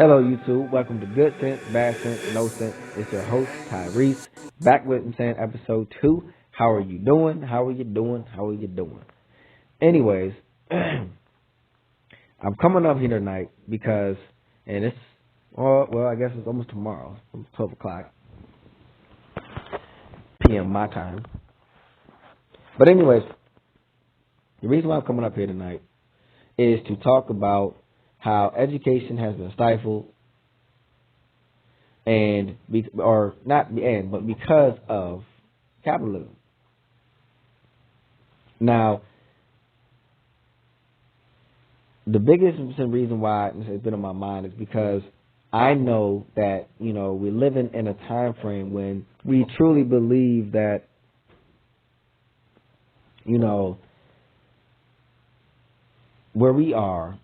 Hello, YouTube. Welcome to Good Sense, Bad Sense, No Sense. It's your host, Tyrrice, back with episode 2. How are you doing? How are you doing? How are you doing? Anyways, I'm coming up here tonight because, and it's, well, I guess it's almost tomorrow. It's 12 o'clock p.m. my time. But anyways, the reason why I'm coming up here tonight is to talk about how education has been stifled, but because of capitalism. Now, the biggest reason why it's been on my mind is because I know that, we're living in a time frame when we truly believe that, where we are,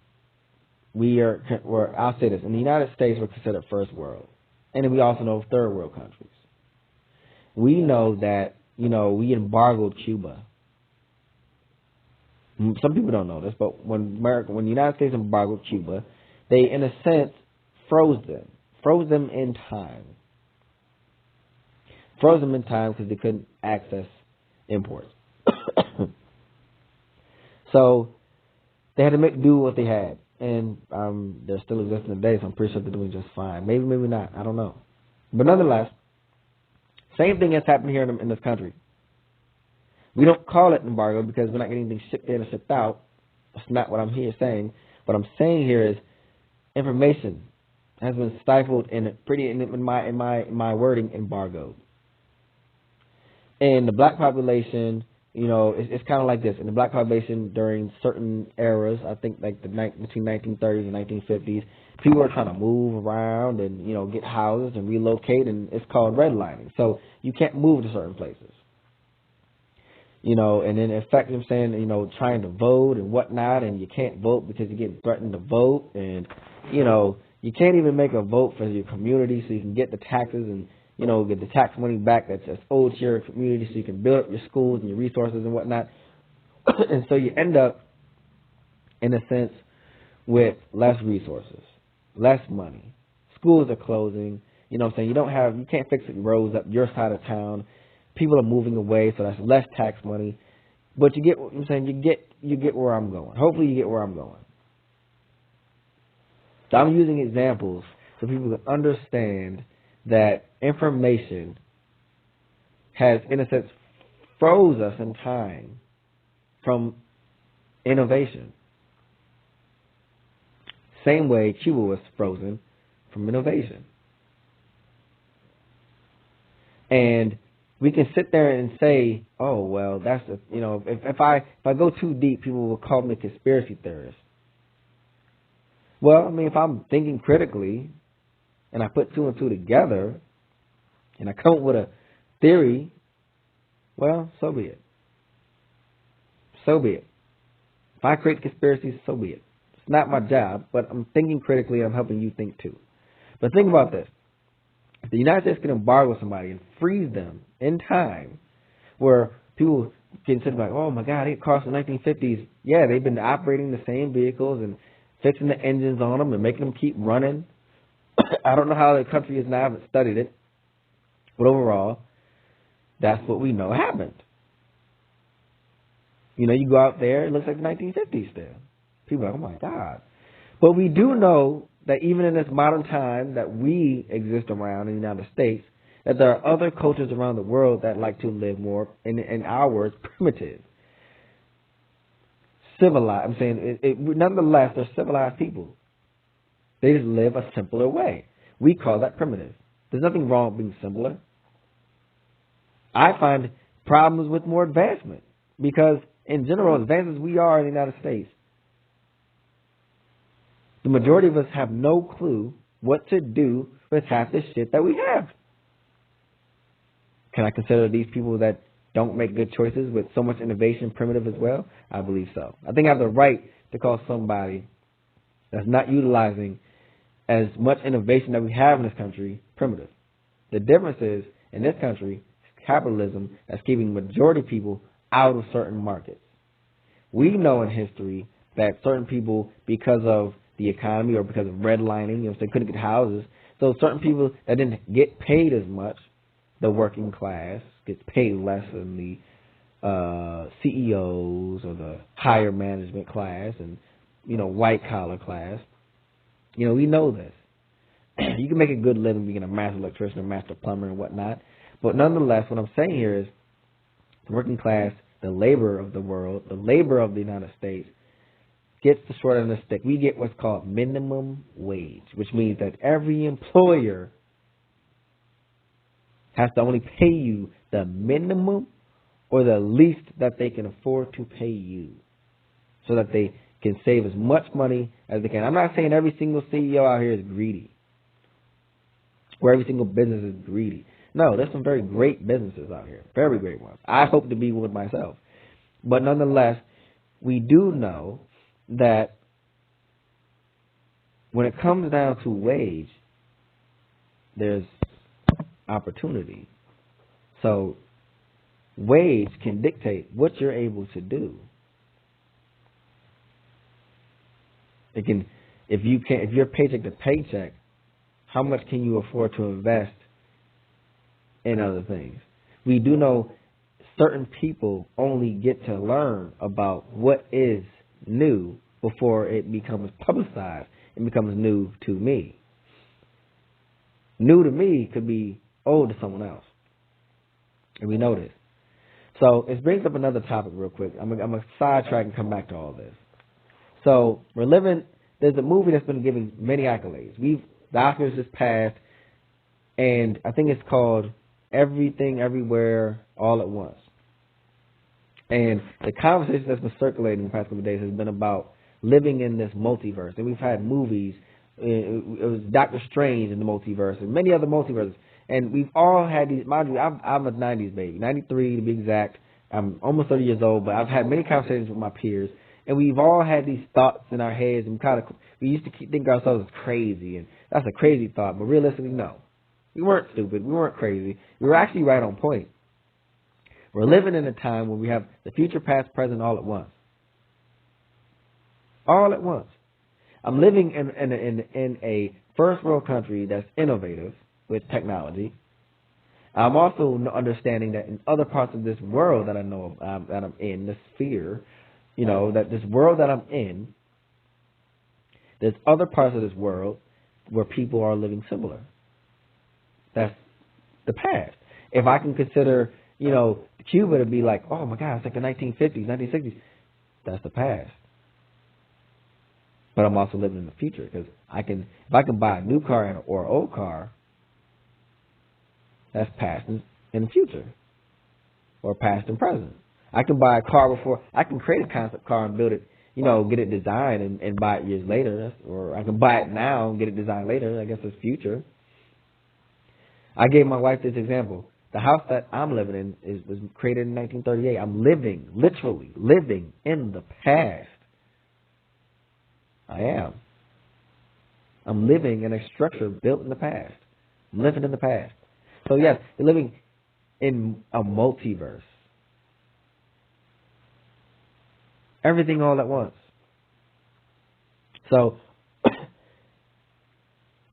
I'll say this, in the United States, we're considered first world. And then we also know third world countries. We know that, we embargoed Cuba. Some people don't know this, but when the United States embargoed Cuba, they, in a sense, froze them in time. Froze them in time because they couldn't access imports. So they had to make do what they had. And they're still existing today, so I'm pretty sure they're doing just fine. Maybe not. I don't know. But nonetheless, same thing has happened here in this country. We don't call it embargo because we're not getting anything shipped in or shipped out. That's not what I'm here saying. What I'm saying here is information has been stifled in my wording, embargoed. And the black population, it's kind of like this. In the black population during certain eras, I think like between 1930s and 1950s, people were trying to move around and, get houses and relocate, and it's called redlining. So you can't move to certain places. And then in fact, I'm saying, trying to vote and whatnot, and you can't vote because you get threatened to vote, and, you can't even make a vote for your community so you can get the taxes and, get the tax money back that's owed to your community so you can build up your schools and your resources and whatnot. And so you end up, in a sense, with less resources, less money. Schools are closing. You can't fix the roads up your side of town. People are moving away, so that's less tax money. But you get what I'm saying. You get where I'm going. Hopefully you get where I'm going. So I'm using examples so people can understand that information has, in a sense, froze us in time from innovation. Same way Cuba was frozen from innovation. And we can sit there and say, oh, well, that's if I go too deep, people will call me a conspiracy theorist. Well, if I'm thinking critically and I put two and two together and I come up with a theory, well, so be it. So be it. If I create conspiracies, so be it. It's not my job, but I'm thinking critically and I'm helping you think too. But think about this. If the United States can embargo somebody and freeze them in time, where people can sit like, oh my God, it cost the 1950s. Yeah, they've been operating the same vehicles and fixing the engines on them and making them keep running. I don't know how the country is now. I haven't studied it. But overall, that's what we know happened. You go out there, it looks like the 1950s still. People are like, oh my God. But we do know that even in this modern time that we exist around in the United States, that there are other cultures around the world that like to live more, in our words, primitive. Civilized. I'm saying, nonetheless, they're civilized people. They just live a simpler way. We call that primitive. There's nothing wrong with being simpler. I find problems with more advancement because, in general, advanced as we are in the United States, the majority of us have no clue what to do with half the shit that we have. Can I consider these people that don't make good choices with so much innovation primitive as well? I believe so. I think I have the right to call somebody that's not utilizing as much innovation that we have in this country primitive. The difference is, in this country, capitalism that's keeping majority people out of certain markets. We know in history that certain people, because of the economy or because of redlining. You know, so they couldn't get houses. So certain people that didn't get paid as much, the working class, gets paid less than the CEOs or the higher management class and, you know, white collar class. You know, we know this. You can make a good living being a master electrician or master plumber and whatnot. But nonetheless, what I'm saying here is the working class, the labor of the world, the labor of the United States gets the short end of the stick. We get what's called minimum wage, which means that every employer has to only pay you the minimum or the least that they can afford to pay you so that they can save as much money as they can. I'm not saying every single CEO out here is greedy or every single business is greedy. No, there's some very great businesses out here, very great ones. I hope to be one myself. But nonetheless, we do know that when it comes down to wage, there's opportunity. So wage can dictate what you're able to do. It can, if you're paycheck to paycheck, how much can you afford to invest in other things? We do know certain people only get to learn about what is new before it becomes publicized and becomes new to me. New to me could be old to someone else. And we know this. So it brings up another topic real quick. I'm going to sidetrack and come back to all this. So there's a movie that's been giving many accolades. The Oscars just passed, and I think it's called Everything, Everywhere, All at Once. And the conversation that's been circulating the past couple of days has been about living in this multiverse. And we've had movies. It was Doctor Strange in the multiverse and many other multiverses. And we've all had these. Mind you, I'm a 90s baby, 93 to be exact. I'm almost 30 years old, but I've had many conversations with my peers. And we've all had these thoughts in our heads. And we used to think ourselves as crazy. And that's a crazy thought. But realistically, no. We weren't stupid. We weren't crazy. We were actually right on point. We're living in a time where we have the future, past, present, all at once. All at once. I'm living in a first world country that's innovative with technology. I'm also understanding that in other parts of this world that I know of, that I'm in, this sphere, you know, that this world that I'm in, there's other parts of this world where people are living similar. That's the past. If I can consider, you know, Cuba to be like, oh my God, it's like the 1950s, 1960s, that's the past. But I'm also living in the future because if I can buy a new car or an old car, that's past and the future, or past and present. I can buy a car I can create a concept car and build it, you know, get it designed and buy it years later, or I can buy it now and get it designed later. I guess it's future. I gave my wife this example. The house that I'm living in was created in 1938. I'm literally living in the past. I am. I'm living in a structure built in the past. I'm living in the past. So yes, you're living in a multiverse. Everything all at once. So,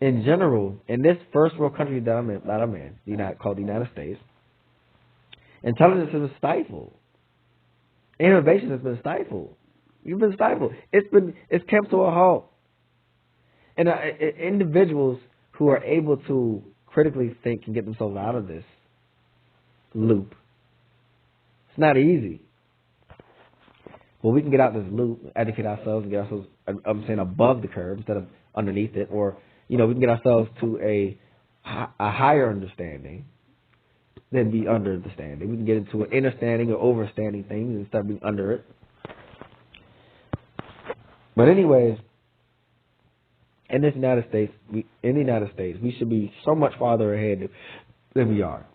in general, in this first world country that I'm in, called the United States, intelligence has been stifled. Innovation has been stifled. You've been stifled. It's come to a halt. And individuals who are able to critically think and get themselves out of this loop, it's not easy. Well, we can get out this loop, educate ourselves, and get ourselves, I'm saying, above the curve instead of underneath it, or, you know, we can get ourselves to a higher understanding than be under the standing. We can get into an understanding or overstanding things instead of being under it. But anyways, in the United States, we should be so much farther ahead than we are.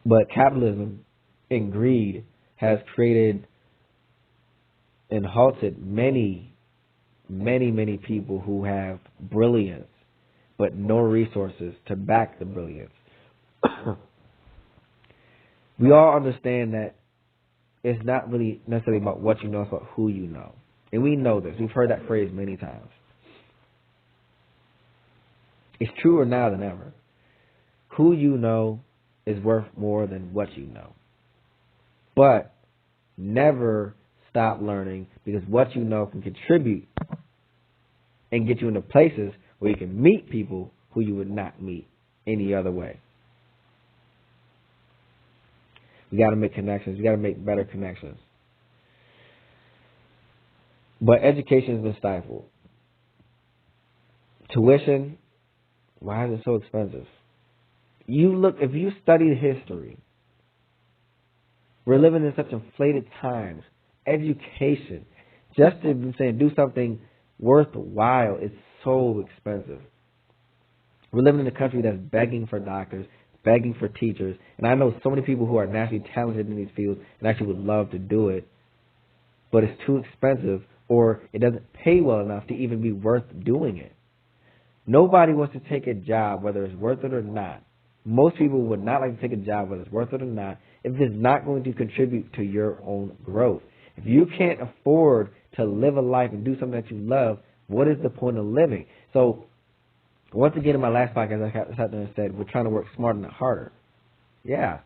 But capitalism and greed has created and halted many, many, many people who have brilliance, but no resources to back the brilliance. We all understand that it's not really necessarily about what you know, it's about who you know. And we know this. We've heard that phrase many times. It's truer now than ever. Who you know is worth more than what you know. But never stop learning, because what you know can contribute and get you into places where you can meet people who you would not meet any other way. We got to make connections. We got to make better connections. But education has been stifled. Tuition, why is it so expensive? If you study history, we're living in such inflated times. Education, just to say, do something worthwhile, is so expensive. We're living in a country that's begging for doctors, begging for teachers, and I know so many people who are naturally talented in these fields and actually would love to do it, but it's too expensive, or it doesn't pay well enough to even be worth doing it. Nobody wants to take a job, whether it's worth it or not. Most people would not like to take a job, whether it's worth it or not, if it's not going to contribute to your own growth. If you can't afford to live a life and do something that you love, what is the point of living? So, once again, in my last podcast, I sat there and said, we're trying to work smarter, not harder. Yeah.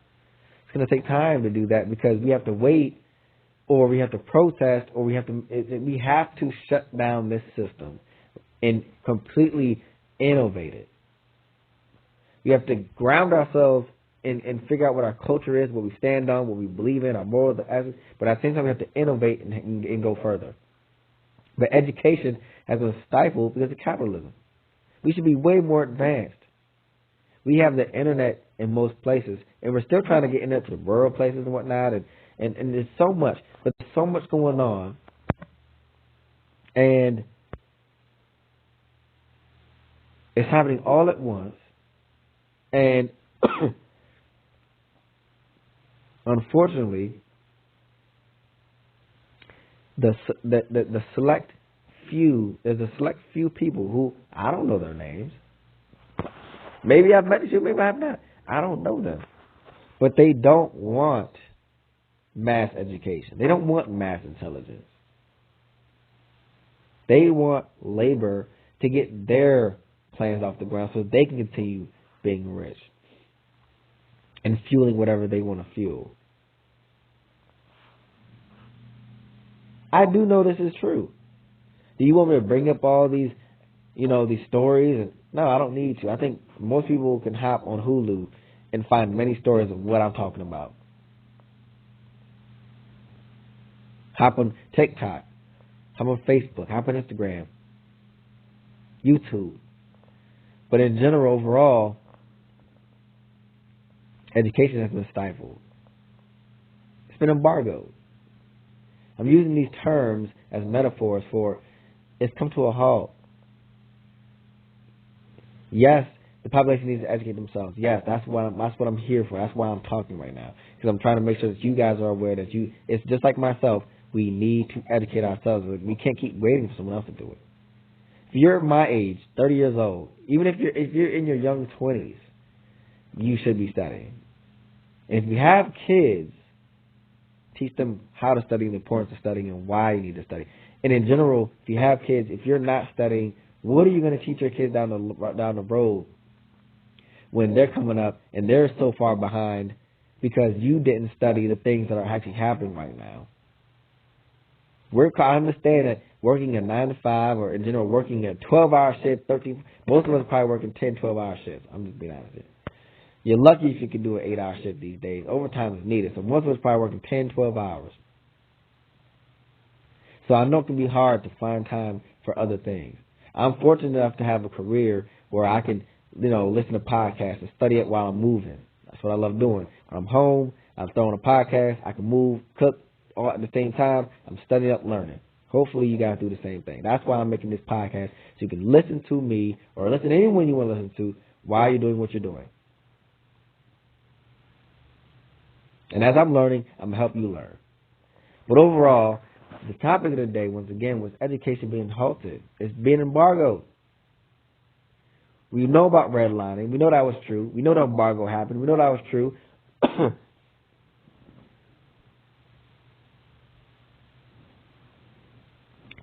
It's going to take time to do that, because we have to wait, or we have to protest, or we have to shut down this system and completely innovate it. We have to ground ourselves and figure out what our culture is, what we stand on, what we believe in, our morals, but at the same time we have to innovate and go further. But education has been stifled because of capitalism. We should be way more advanced. We have the internet in most places, and we're still trying to get into the rural places and whatnot, and there's so much, but there's so much going on, and it's happening all at once, and unfortunately, there's a select few people who, I don't know their names. Maybe I've met you, maybe I have not. I don't know them. But they don't want mass education. They don't want mass intelligence. They want labor to get their plans off the ground so they can continue being rich and fueling whatever they want to fuel. I do know this is true. Do you want me to bring up all these, these stories? No, I don't need to. I think most people can hop on Hulu and find many stories of what I'm talking about. Hop on TikTok, hop on Facebook, hop on Instagram, YouTube. But in general, overall, education has been stifled. It's been embargoed. I'm using these terms as metaphors for it's come to a halt. Yes, the population needs to educate themselves. Yes, that's what I'm here for. That's why I'm talking right now, because I'm trying to make sure that you guys are aware that it's just like myself. We need to educate ourselves. We can't keep waiting for someone else to do it. If you're my age, 30 years old, even if you're in your young 20s, you should be studying. And if you have kids, teach them how to study, the importance of studying, and why you need to study. And in general, if you have kids, if you're not studying, what are you going to teach your kids down the road when they're coming up and they're so far behind because you didn't study the things that are actually happening right now? I understand that working a 9 to 5, or in general working a 12-hour shift, 13, most of us are probably working 10, 12-hour shifts. I'm just being honest with you. You're lucky if you can do an 8-hour shift these days. Overtime is needed. So most of us are probably working 10, 12 hours. So I know it can be hard to find time for other things. I'm fortunate enough to have a career where I can, listen to podcasts and study it while I'm moving. That's what I love doing. When I'm home, I'm throwing a podcast. I can move, cook, all at the same time. I'm studying up, learning. Hopefully you guys do the same thing. That's why I'm making this podcast, so you can listen to me or listen to anyone you want to listen to while you're doing what you're doing. And as I'm learning, I'm going to help you learn. But overall, the topic of the day, once again, was education being halted. It's being embargoed. We know about redlining. We know that was true. We know the embargo happened. We know that was true.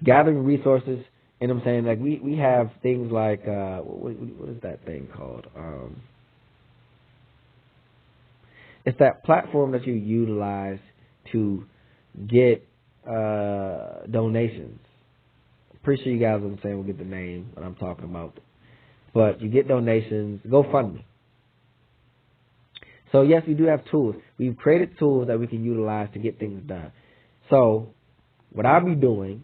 gathering resources. And I'm saying, like, we have things like, what is that thing called? It's that platform that you utilize to get donations. Pretty sure you guys, I'm saying, will get the name what I'm talking about. But you get donations, GoFundMe. So, yes, we do have tools. We've created tools that we can utilize to get things done. So, what I'll be doing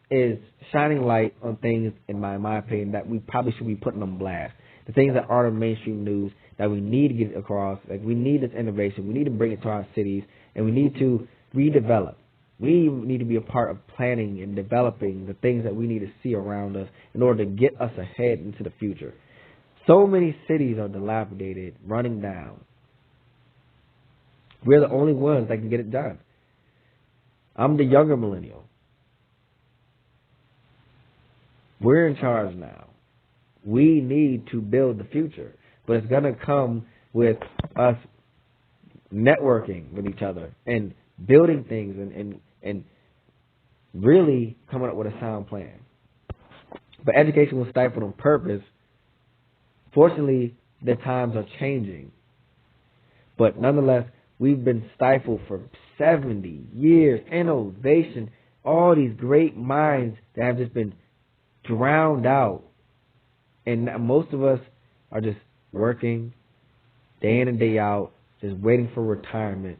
is shining light on things, in my opinion, that we probably should be putting on blast. The things that aren't in mainstream news that we need to get across. Like, we need this innovation. We need to bring it to our cities, and we need to redevelop. We need to be a part of planning and developing the things that we need to see around us in order to get us ahead into the future. So many cities are dilapidated, running down. We're the only ones that can get it done. I'm the younger millennial. We're in charge now. We need to build the future, but it's going to come with us networking with each other and building things and really coming up with a sound plan. But education was stifled on purpose. Fortunately, the times are changing. But nonetheless, we've been stifled for 70 years. Innovation, all these great minds that have just been drowned out. And most of us are just working day in and day out, just waiting for retirement.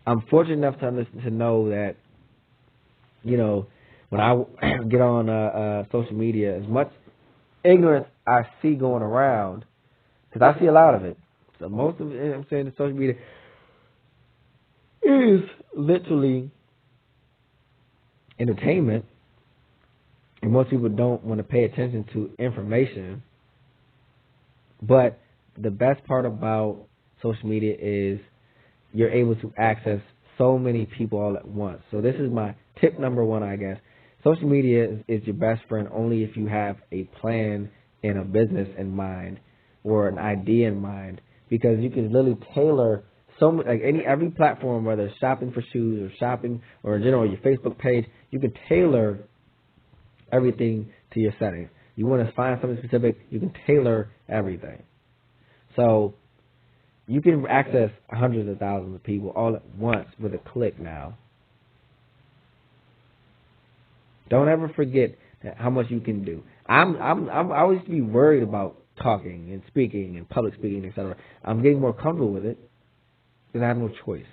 I'm fortunate enough to know that, you know, when I get on social media, as much ignorance I see going around, because I see a lot of it. So most of it, I'm saying, the social media is literally entertainment. And most people don't want to pay attention to information. But the best part about social media is you're able to access so many people all at once. So this is my tip number one, I guess. Social media is your best friend only if you have a plan and a business in mind or an idea in mind, because you can literally tailor so much, like every platform, whether it's shopping for shoes or shopping or in general your Facebook page, you can tailor everything to your settings. You want to find something specific, you can tailor everything. So you can access hundreds of thousands of people all at once with a click now. Don't ever forget how much you can do. I always be worried about talking and speaking and public speaking, etc. I'm getting more comfortable with it because I have no choice.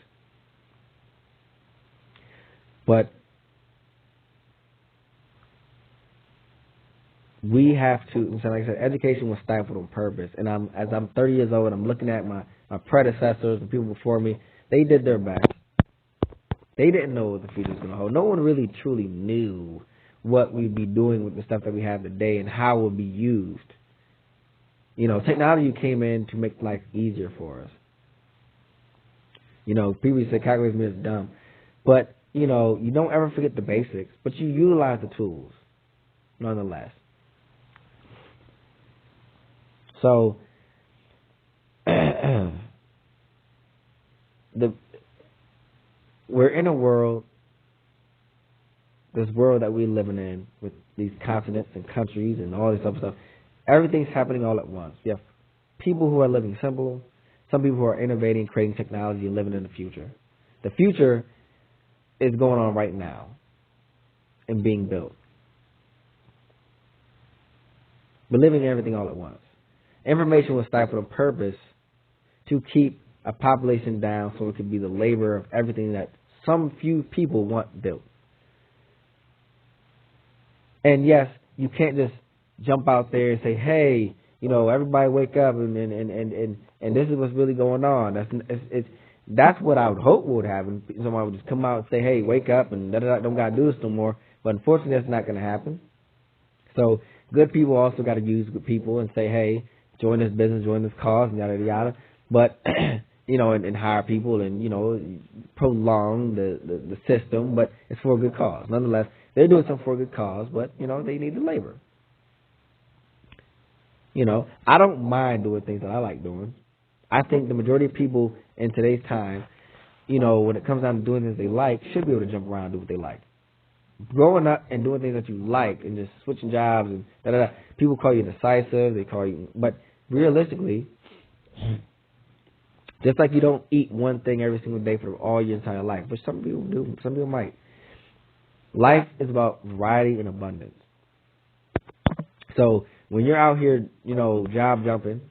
But we have to, so like I said, education was stifled on purpose. And as I'm 30 years old, I'm looking at my predecessors, the people before me. They did their best. They didn't know what the future was going to hold. No one really truly knew what we'd be doing with the stuff that we have today and how it would be used. You know, technology came in to make life easier for us. You know, people say calculating is dumb. But, you know, you don't ever forget the basics, but you utilize the tools nonetheless. So, we're in a world, this world that we're living in with these continents and countries and all this other stuff. Everything's happening all at once. You have people who are living simple, some people who are innovating, creating technology, and living in the future. The future is going on right now and being built. We're living everything all at once. Information was stifled on purpose to keep a population down so it could be the labor of everything that some few people want built. And yes, you can't just jump out there and say, hey, you know, everybody wake up and this is what's really going on. That's what I would hope would happen. Somebody would just come out and say, hey, wake up and don't got to do this no more. But unfortunately, that's not going to happen. So good people also got to use good people and say, hey, join this business, join this cause, and yada, yada. But, you know, and hire people and, you know, prolong the system, but it's for a good cause. Nonetheless, they're doing something for a good cause, but, you know, they need the labor. You know, I don't mind doing things that I like doing. I think the majority of people in today's time, you know, when it comes down to doing things they like, should be able to jump around and do what they like. growing up and doing things that you like and just switching jobs and da-da-da. People call you decisive. They call you, but realistically, just like you don't eat one thing every single day for all your entire life, but some people do. Some people might. Life is about variety and abundance. So when you're out here, job jumping,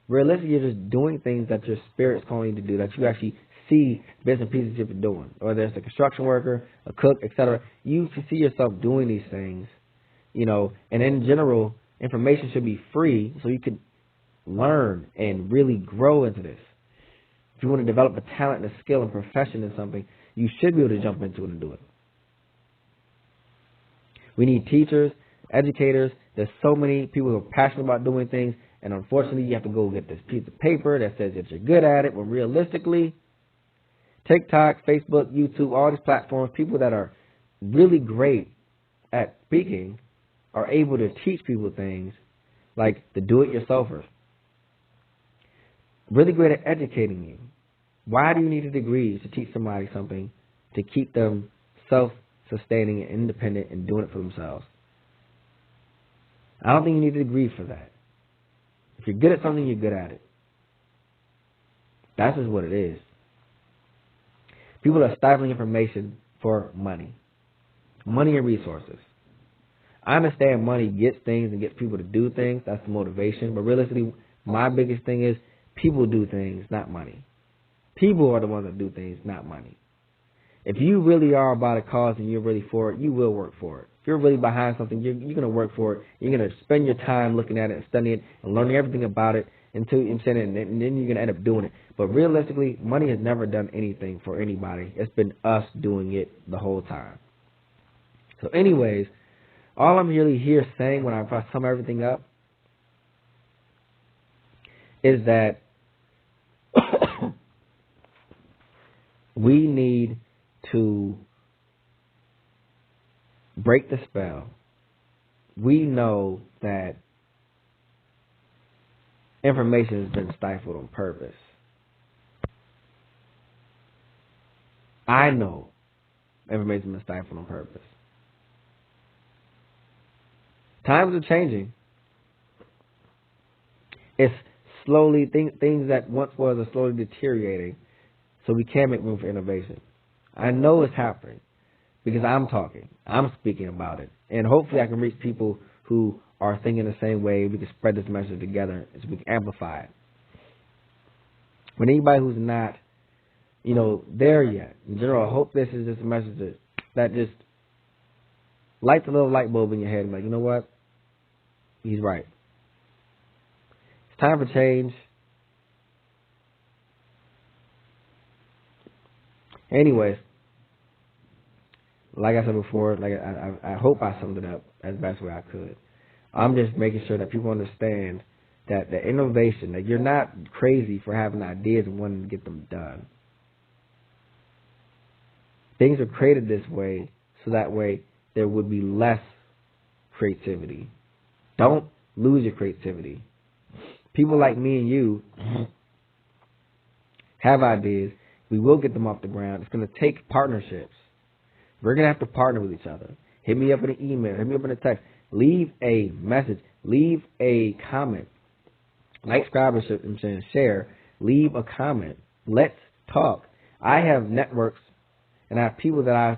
realistically, you're just doing things that your spirit's calling you to do, that you actually see bits and pieces you're doing. Whether it's a construction worker, a cook, etc. You can see yourself doing these things, and in general, information should be free so you can learn and really grow into this. If you want to develop a talent and a skill and profession in something, you should be able to jump into it and do it. We need teachers, educators. There's so many people who are passionate about doing things, and unfortunately, you have to go get this piece of paper that says that you're good at it, when realistically, TikTok, Facebook, YouTube, all these platforms, people that are really great at speaking are able to teach people things like the do-it-yourselfers. Really great at educating you. Why do you need a degree to teach somebody something to keep them self-sustaining and independent and doing it for themselves? I don't think you need a degree for that. If you're good at something, you're good at it. That's just what it is. People are stifling information for money and resources. I understand money gets things and gets people to do things. That's the motivation. But realistically, my biggest thing is people do things, not money. People are the ones that do things, not money. If you really are about a cause and you're really for it, you will work for it. If you're really behind something, you're going to work for it. You're going to spend your time looking at it and studying it and learning everything about it and then you're going to end up doing it. But realistically, money has never done anything for anybody. It's been us doing it the whole time. So anyways, all I'm really here saying when I sum everything up is that we need to break the spell. We know that information has been stifled on purpose. I know information has been stifled on purpose. Times are changing. It's slowly, things that once was are slowly deteriorating, so we can make room for innovation. I know it's happening because I'm talking. I'm speaking about it. And hopefully I can reach people who are thinking the same way. We can spread this message together so we can amplify it. But anybody who's not, there yet, in general, I hope this is just a message that just lights a little light bulb in your head and like, you know what? He's right. It's time for change. Anyways, like I said before, I hope I summed it up as best way I could. I'm just making sure that people understand that the innovation, that you're not crazy for having ideas and wanting to get them done. Things are created this way so that way there would be less creativity. Don't lose your creativity. People like me and you have ideas. We will get them off the ground. It's going to take partnerships. We're going to have to partner with each other. Hit me up in an email. Hit me up in a text. Leave a message. Leave a comment. Like, subscribe, and share. Leave a comment. Let's talk. I have networks and I have people that I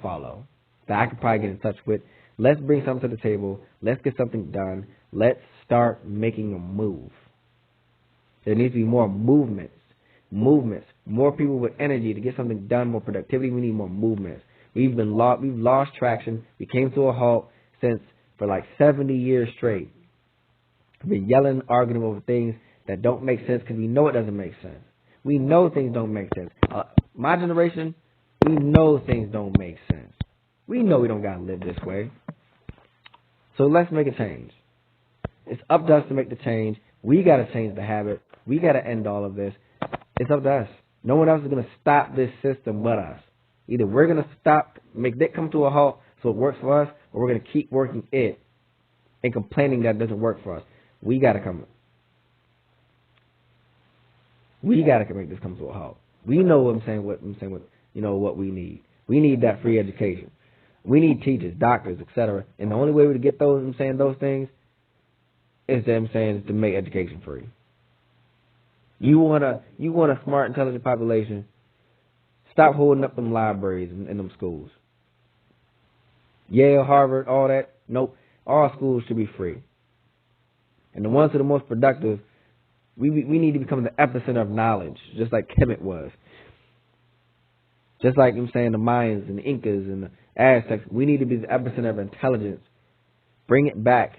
follow that I could probably get in touch with. Let's bring something to the table. Let's get something done. Let's start making a move. There needs to be more movements, more people with energy to get something done, more productivity. We need more movements. We've lost traction. We came to a halt for like 70 years straight. We've been yelling, arguing over things that don't make sense because we know it doesn't make sense. We know things don't make sense. My generation, we know things don't make sense. We know we don't got to live this way. So let's make a change. It's up to us to make the change. We got to change the habit. We got to end all of this. It's up to us. No one else is going to stop this system but us. Either we're going to stop, make that come to a halt so it works for us, or we're going to keep working it and complaining that it doesn't work for us. We got to come. We got to make this come to a halt. We know what I'm saying. What we need. We need that free education. We need teachers, doctors, etc. And the only way to get those, those things is to make education free. You want a smart, intelligent population. Stop holding up them libraries in them schools. Yale, Harvard, all that. Nope. All schools should be free. And the ones that are most productive, we need to become the epicenter of knowledge, just like Kemet was. Just like the Mayans and the Incas and the Aztecs, we need to be the epicenter of intelligence. Bring it back.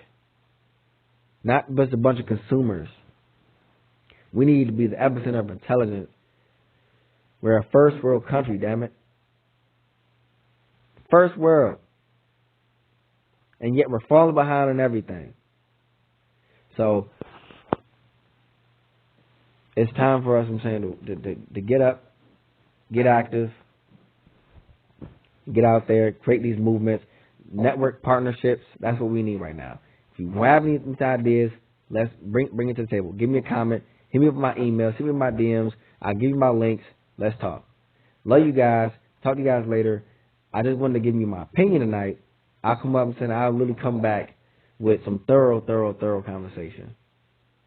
Not just a bunch of consumers. We need to be the epicenter of intelligence. We're a first world country, damn it. First world. And yet we're falling behind on everything. So it's time for us, to get up, get active, get out there, create these movements, network partnerships. That's what we need right now. If you have any ideas, let's bring it to the table. Give me a comment. Hit me up with my email. Send me my DMs. I'll give you my links. Let's talk. Love you guys. Talk to you guys later. I just wanted to give you my opinion tonight. I'll come up and I'll really come back with some thorough conversation.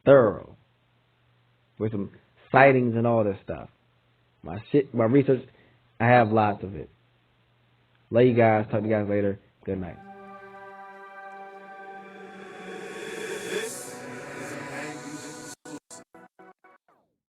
Thorough. With some sightings and all this stuff. My research, I have lots of it. Love you guys. Talk to you guys later. Good night.